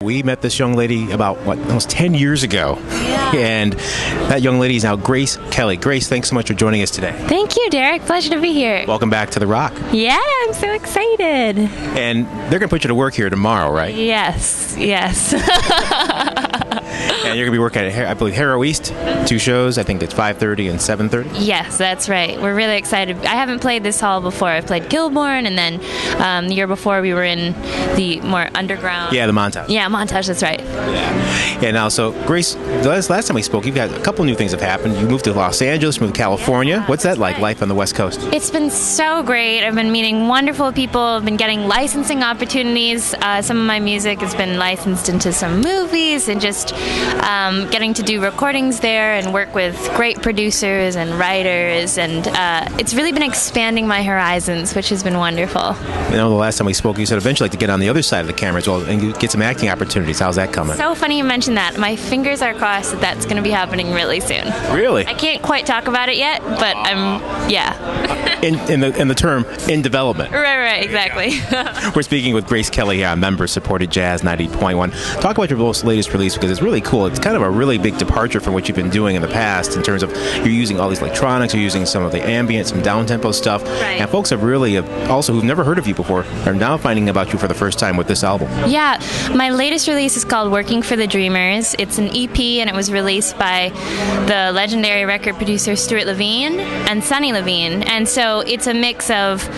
We met this young lady about, almost 10 years ago. Yeah. And that young lady is now Grace Kelly. Grace, thanks so much for joining us today. Thank you, Derek. Pleasure to be here. Welcome back to The Rock. Yeah, I'm so excited. And they're going to put you to work here tomorrow, right? Yes. And you're going to be working at, I believe, Harrow East, 2 shows. I think it's 5:30 and 7:30. Yes, that's right. We're really excited. I haven't played this hall before. I've played Kilbourne, and then the year before we were in the more underground. Yeah, the Montage. Yeah, Montage, that's right. Yeah. And now, so, Grace, the last time we spoke, you've got a couple new things have happened. You moved to Los Angeles, moved to California. Yeah, What's that like, right. life on the West Coast? It's been so great. I've been meeting wonderful people. I've been getting licensing opportunities. Some of my music has been licensed into some movies, and just getting to do recordings there and work with great producers and writers. And it's really been expanding my horizons, which has been wonderful. You know, the last time we spoke, you said eventually like to get on the other side of the camera as well and get some acting opportunities. How's that coming? So funny you mentioned that. My fingers are crossed that that's going to be happening really soon. Really? I can't quite talk about it yet, but yeah. in the term, in development. Right, exactly. We're speaking with Grace Kelly on member-supported Jazz 90.1. Talk about your most latest release, because it's really cool. It's kind of a really big departure from what you've been doing in the past in terms of you're using all these electronics, you're using some of the ambient, some down-tempo stuff. Right. And folks have really, also who've never heard of you before, are now finding about you for the first time with this album. Yeah, my latest release is called Working for the Dreamers. It's an EP, and it was released by the legendary record producer Stuart Levine and Sonny Levine. And so it's a mix of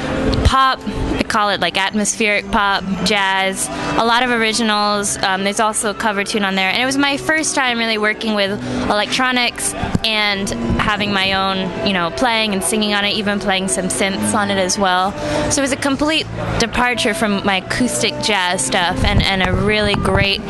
pop, I call it like atmospheric pop, jazz, a lot of originals. There's also a cover tune on there. And it was my first time really working with electronics and having my own, playing and singing on it, even playing some synths on it as well. So it was a complete departure from my acoustic jazz stuff, and a really great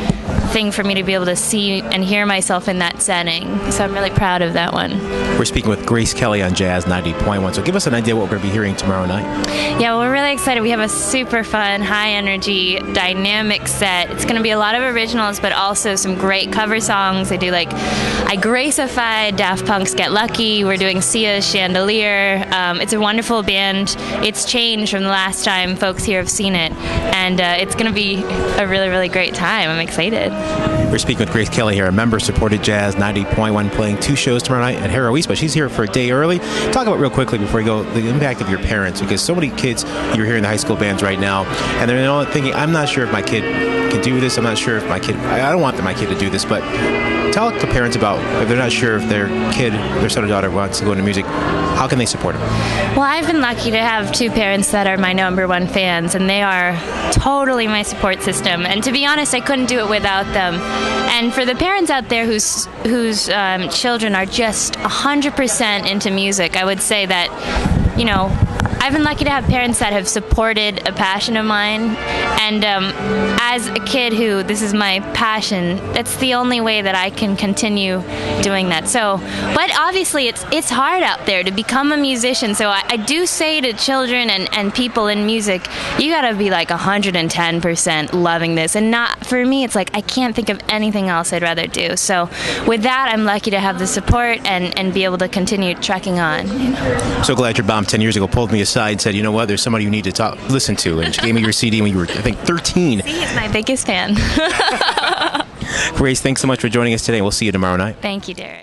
thing for me to be able to see and hear myself in that setting. So I'm really proud of that one. We're speaking with Grace Kelly on Jazz 90.1. So give us an idea what we're going to be hearing tomorrow night. Yeah, well, we're really excited. We have a super fun, high-energy, dynamic set. It's going to be a lot of originals, but also some great cover songs. I Gracified Daft Punk's Get Lucky. We're doing Sia's Chandelier. It's a wonderful band. It's changed from the last time folks here have seen it, and it's going to be a really, really great time. I'm excited. We're speaking with Grace Kelly here, a member-supported Jazz 90.1, playing 2 shows tomorrow night at Harrow East, but she's here for a day early. Talk about real quickly before we go the impact of your parents, because so many kids you're hearing the high school bands right now, and they're thinking, I'm not sure if my kid can do this. I'm not sure if my kid. I don't want my kid to do this, but tell the parents about if they're not sure if their kid, their son or daughter wants to go into music. How can they support them? Well, I've been lucky to have 2 parents that are my #1 fans, and they are totally my support system. And to be honest, I couldn't do it without them. And for the parents out there whose children are just 100% into music, I would say that, I've been lucky to have parents that have supported a passion of mine. And as a kid who this is my passion, that's the only way that I can continue doing that. So, but obviously it's hard out there to become a musician. So I do say to children and people in music, you gotta be like 110% loving this. And not, for me, it's like I can't think of anything else I'd rather do. So with that, I'm lucky to have the support and be able to continue tracking on. So glad your mom 10 years ago pulled me aside and said, you know what, there's somebody you need to listen to. And she gave me your CD when you were, I think, 13. He's my biggest fan. Grace, thanks so much for joining us today. We'll see you tomorrow night. Thank you, Derek.